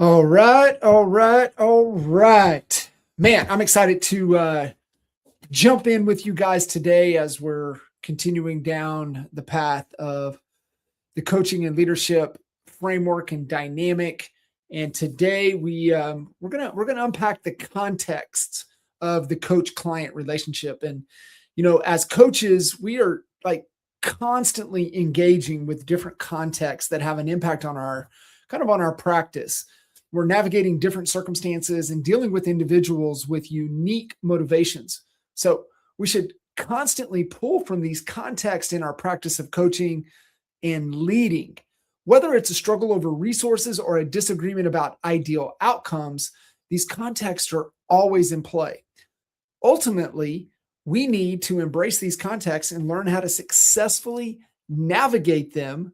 All right, all right, all right. Man, I'm excited to jump in with you guys today as we're continuing down the path of the coaching and leadership framework and dynamic. And today we're gonna unpack the context of the coach-client relationship. And as coaches, we are like constantly engaging with different contexts that have an impact on our on our practice. We're navigating different circumstances and dealing with individuals with unique motivations. So we should constantly pull from these contexts in our practice of coaching and leading. Whether it's a struggle over resources or a disagreement about ideal outcomes, these contexts are always in play. Ultimately, we need to embrace these contexts and learn how to successfully navigate them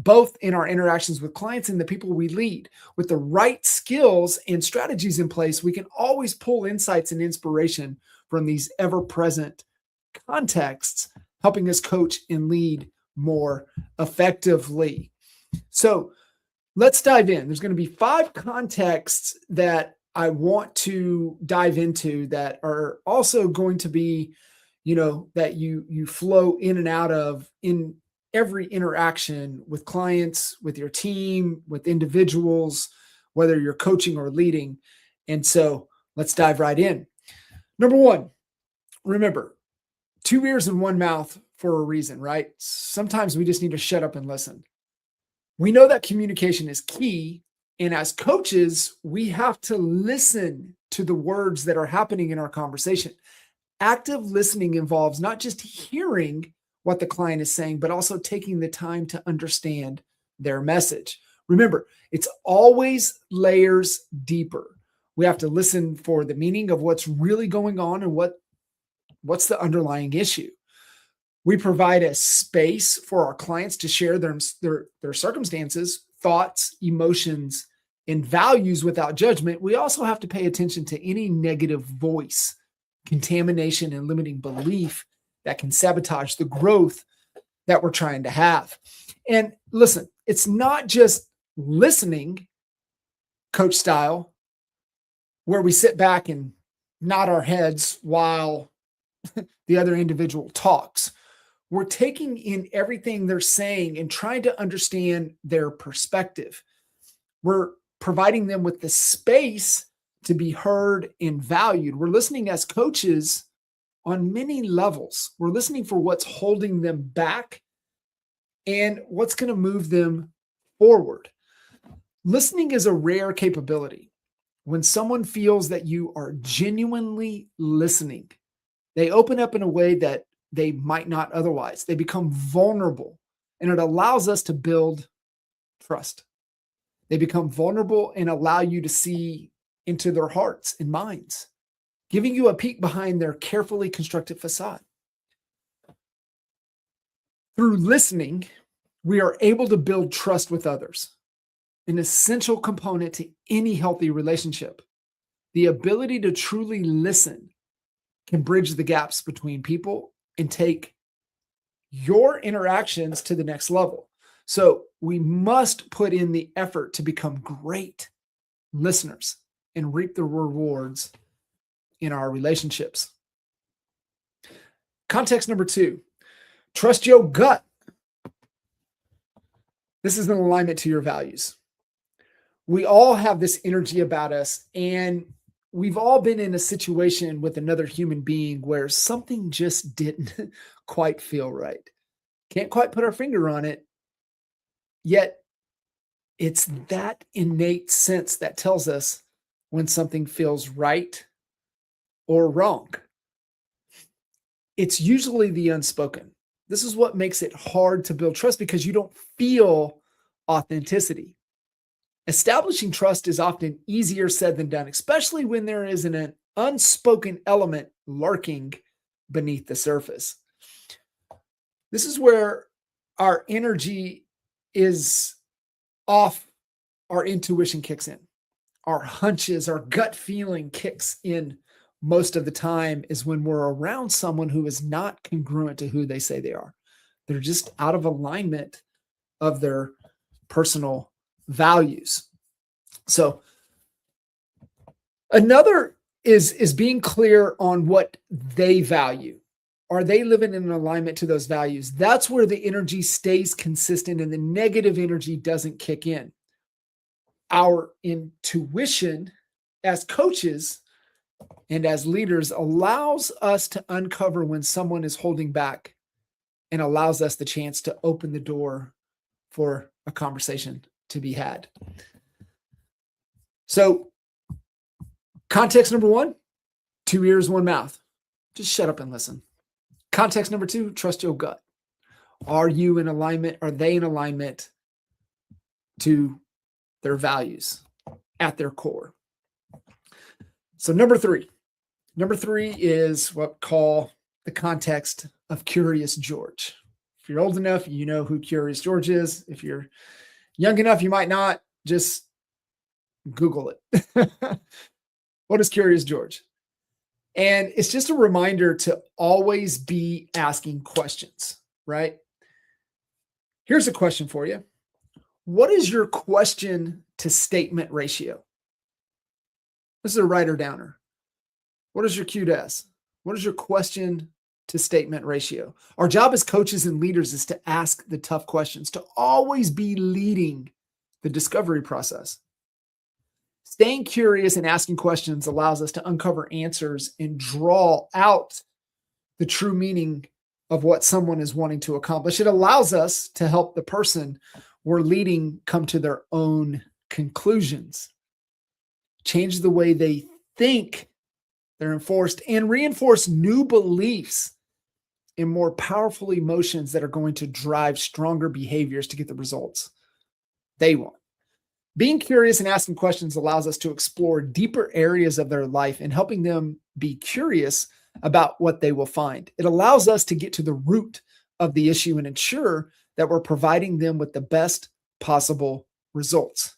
both in our interactions with clients and the people we lead. With the right skills and strategies in place, we can always pull insights and inspiration from these ever-present contexts, helping us coach and lead more effectively. So let's dive in. There's going to be 5 contexts that I want to dive into that are also going to be, that you flow in and out of in every interaction with clients, with your team, with individuals, whether you're coaching or leading. And so let's dive right in. Number 1, remember, 2 ears and 1 mouth for a reason, right? Sometimes we just need to shut up and listen. We know that communication is key. And as coaches, we have to listen to the words that are happening in our conversation. Active listening involves not just hearing what the client is saying, but also taking the time to understand their message. Remember, it's always layers deeper. We have to listen for the meaning of what's really going on and what's the underlying issue. We provide a space for our clients to share their circumstances, thoughts, emotions, and values without judgment. We also have to pay attention to any negative voice, contamination, and limiting belief that can sabotage the growth that we're trying to have. And listen, it's not just listening, coach style, where we sit back and nod our heads while the other individual talks. We're taking in everything they're saying and trying to understand their perspective. We're providing them with the space to be heard and valued. We're listening as coaches on many levels. We're listening for what's holding them back and what's going to move them forward. Listening is a rare capability. When someone feels that you are genuinely listening, they open up in a way that they might not otherwise. They become vulnerable, and it allows us to build trust. They become vulnerable and allow you to see into their hearts and minds, giving you a peek behind their carefully constructed facade. Through listening, we are able to build trust with others, an essential component to any healthy relationship. The ability to truly listen can bridge the gaps between people and take your interactions to the next level. So we must put in the effort to become great listeners and reap the rewards in our relationships. Context number 2, trust your gut. This is an alignment to your values. We all have this energy about us, and we've all been in a situation with another human being where something just didn't quite feel right. Can't quite put our finger on it, yet it's that innate sense that tells us when something feels right or wrong. It's usually the unspoken. This is what makes it hard to build trust because you don't feel authenticity. Establishing trust is often easier said than done, especially when there is an unspoken element lurking beneath the surface. This is where our energy is off, our intuition kicks in. Our hunches, our gut feeling kicks in most of the time is when we're around someone who is not congruent to who they say they are. They're just out of alignment of their personal values. So another is being clear on what they value. Are they living in alignment to those values? That's where the energy stays consistent and the negative energy doesn't kick in. Our intuition as coaches and as leaders allows us to uncover when someone is holding back and allows us the chance to open the door for a conversation to be had. So, context number 1, 2 ears, 1 mouth. Just shut up and listen. Context number 2, trust your gut. Are you in alignment? Are they in alignment to their values at their core? So number 3 is what we call the context of Curious George. If you're old enough, you know who Curious George is. If you're young enough, you might not. Just Google it. What is Curious George? And it's just a reminder to always be asking questions, right? Here's a question for you. What is your question to statement ratio? This is a writer downer. What is your Q to S? What is your question to statement ratio? Our job as coaches and leaders is to ask the tough questions, to always be leading the discovery process. Staying curious and asking questions allows us to uncover answers and draw out the true meaning of what someone is wanting to accomplish. It allows us to help the person we're leading come to their own conclusions, change the way they think, they're enforced, and reinforce new beliefs and more powerful emotions that are going to drive stronger behaviors to get the results they want. Being curious and asking questions allows us to explore deeper areas of their life and helping them be curious about what they will find. It allows us to get to the root of the issue and ensure that we're providing them with the best possible results.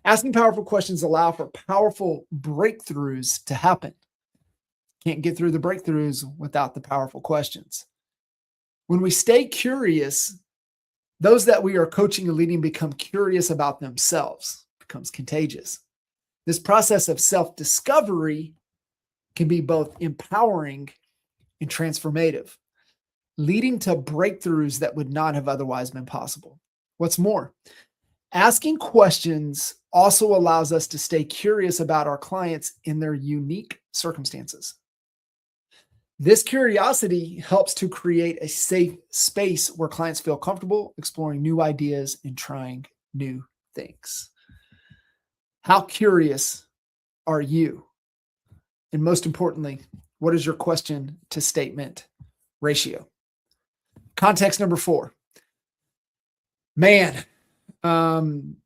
Asking powerful questions allow for powerful breakthroughs to happen. Can't get through the breakthroughs without the powerful questions. When we stay curious, those that we are coaching and leading become curious about themselves. It becomes contagious. This process of self-discovery can be both empowering and transformative, leading to breakthroughs that would not have otherwise been possible. What's more, asking questions also allows us to stay curious about our clients in their unique circumstances. This curiosity helps to create a safe space where clients feel comfortable exploring new ideas and trying new things. How curious are you? And most importantly, what is your question to statement ratio? Context number 4. Man, learn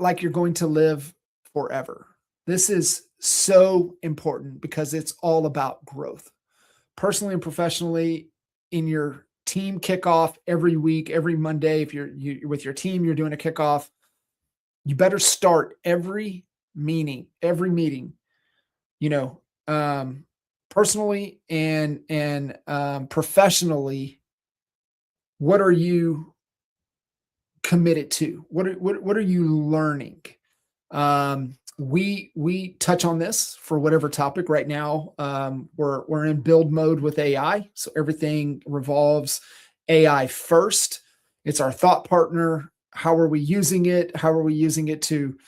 like you're going to live forever. This is so important because it's all about growth. Personally and professionally, in your team kickoff every week, every Monday, if you're with your team, you're doing a kickoff, you better start every meeting, personally and professionally. What are you committed to? What are you learning? We touch on this for whatever topic right now. We're in build mode with AI. So everything revolves AI first. It's our thought partner. How are we using it? How are we using it to,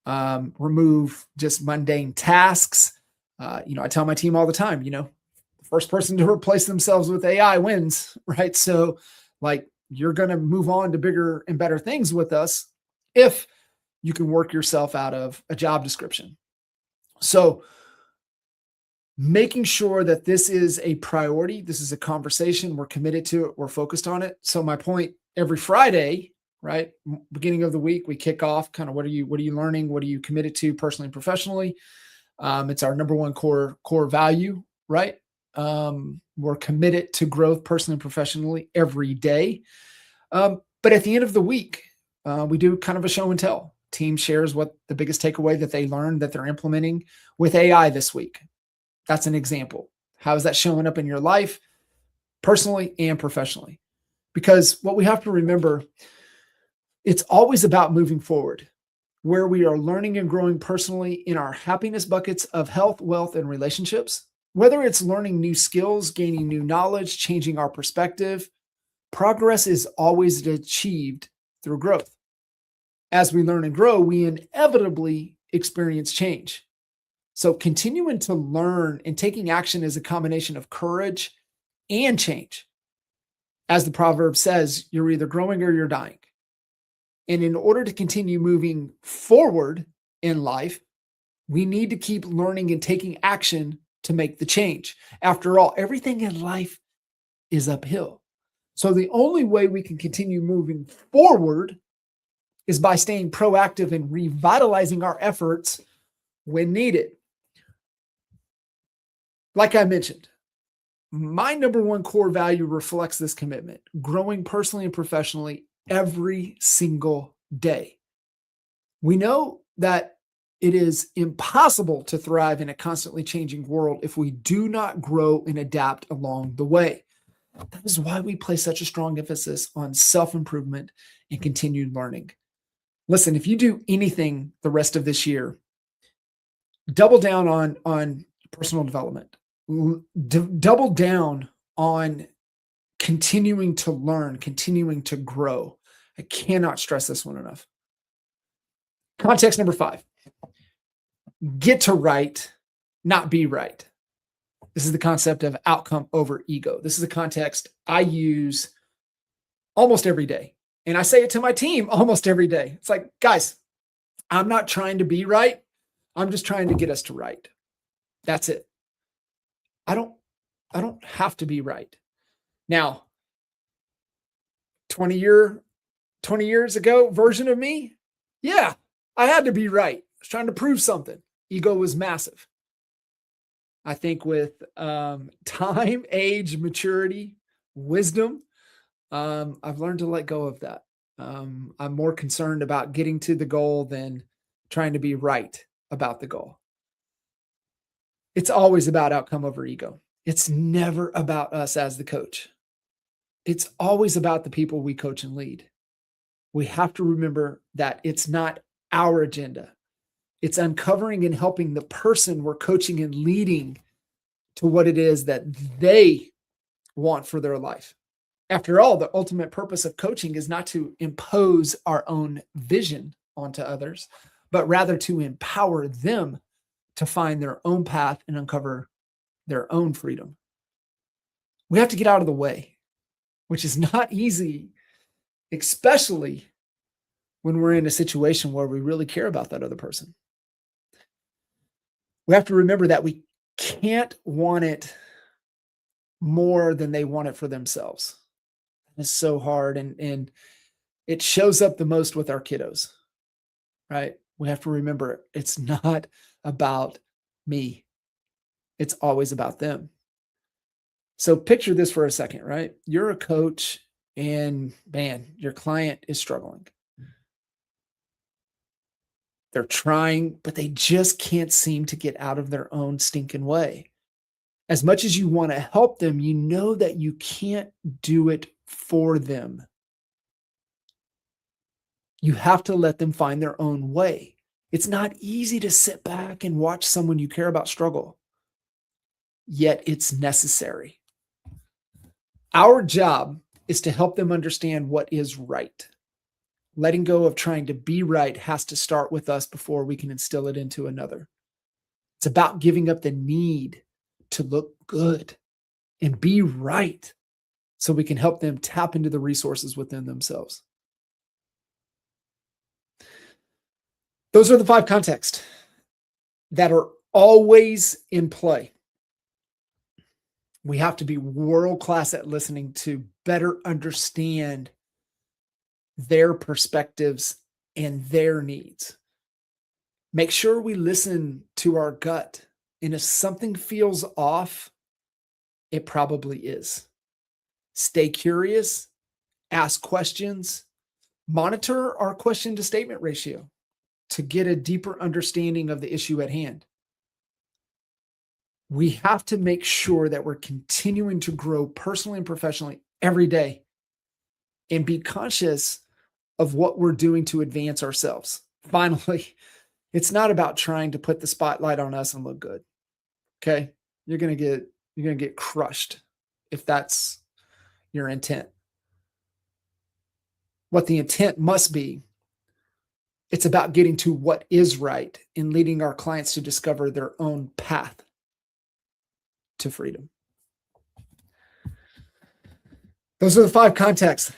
remove just mundane tasks? I tell my team all the time, the first person to replace themselves with AI wins, right? So you're going to move on to bigger and better things with us if you can work yourself out of a job description. So making sure that this is a priority, this is a conversation, we're committed to it, we're focused on it. So my point, every Friday, right, beginning of the week, we kick off kind of what are you learning? What are you committed to personally and professionally? It's our number one core value, right? We're committed to growth personally and professionally every day. But at the end of the week, we do kind of a show and tell. Team shares what the biggest takeaway that they learned that they're implementing with AI this week. That's an example. How is that showing up in your life, personally and professionally? Because what we have to remember, It's always about moving forward, where we are learning and growing personally in our happiness buckets of health, wealth, and relationships. Whether it's learning new skills, gaining new knowledge, changing our perspective, progress is always achieved through growth. As we learn and grow, we inevitably experience change. So continuing to learn and taking action is a combination of courage and change. As the proverb says, you're either growing or you're dying. And in order to continue moving forward in life, we need to keep learning and taking action to make the change. After all, everything in life is uphill. So the only way we can continue moving forward is by staying proactive and revitalizing our efforts when needed. Like I mentioned, my number one core value reflects this commitment, growing personally and professionally every single day. We know that it is impossible to thrive in a constantly changing world if we do not grow and adapt along the way. That is why we place such a strong emphasis on self-improvement and continued learning. Listen, if you do anything the rest of this year, double down on personal development. Double down on continuing to learn, continuing to grow. I cannot stress this one enough. Context number 5. Get to right, not be right. This is the concept of outcome over ego. This is a context I use almost every day. And I say it to my team almost every day. It's like, guys, I'm not trying to be right. I'm just trying to get us to right. That's it. I don't have to be right. Now, 20 years ago version of me, yeah, I had to be right. I was trying to prove something. Ego was massive. I think with time, age, maturity, wisdom, I've learned to let go of that. I'm more concerned about getting to the goal than trying to be right about the goal. It's always about outcome over ego. It's never about us as the coach. It's always about the people we coach and lead. We have to remember that it's not our agenda. It's uncovering and helping the person we're coaching and leading to what it is that they want for their life. After all, the ultimate purpose of coaching is not to impose our own vision onto others, but rather to empower them to find their own path and uncover their own freedom. We have to get out of the way, which is not easy, especially when we're in a situation where we really care about that other person. We have to remember that we can't want it more than they want it for themselves. It's so hard, and it shows up the most with our kiddos, right? We have to remember it's not about me. It's always about them. So picture this for a second, right? You're a coach and man, your client is struggling. They're trying, but they just can't seem to get out of their own stinking way. As much as you want to help them, you know that you can't do it for them. You have to let them find their own way. It's not easy to sit back and watch someone you care about struggle, yet it's necessary. Our job is to help them understand what is right. Letting go of trying to be right has to start with us before we can instill it into another. It's about giving up the need to look good and be right so we can help them tap into the resources within themselves. Those are the 5 contexts that are always in play. We have to be world-class at listening to better understand their perspectives and their needs. Make sure we listen to our gut. And if something feels off, it probably is. Stay curious, ask questions, monitor our question to statement ratio to get a deeper understanding of the issue at hand. We have to make sure that we're continuing to grow personally and professionally every day and be conscious of what we're doing to advance ourselves. Finally, it's not about trying to put the spotlight on us and look good. Okay? You're going to get crushed if that's your intent. What the intent must be, it's about getting to what is right and leading our clients to discover their own path to freedom. Those are the 5 contexts,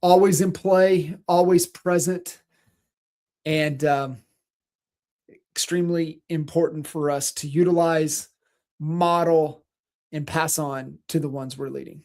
always in play, always present, and extremely important for us to utilize, model, and pass on to the ones we're leading.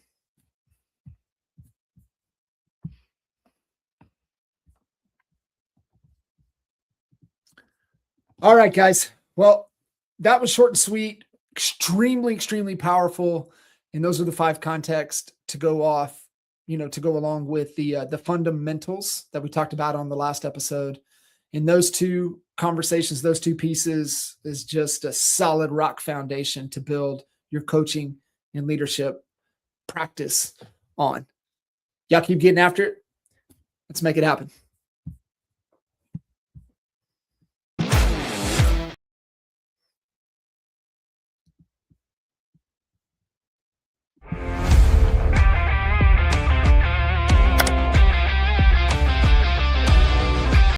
All right, guys. Well, that was short and sweet, extremely, extremely powerful. And those are the 5 contexts to go off, to go along with the fundamentals that we talked about on the last episode. And those 2 conversations, those 2 pieces is just a solid rock foundation to build your coaching and leadership practice on. Y'all keep getting after it. Let's make it happen.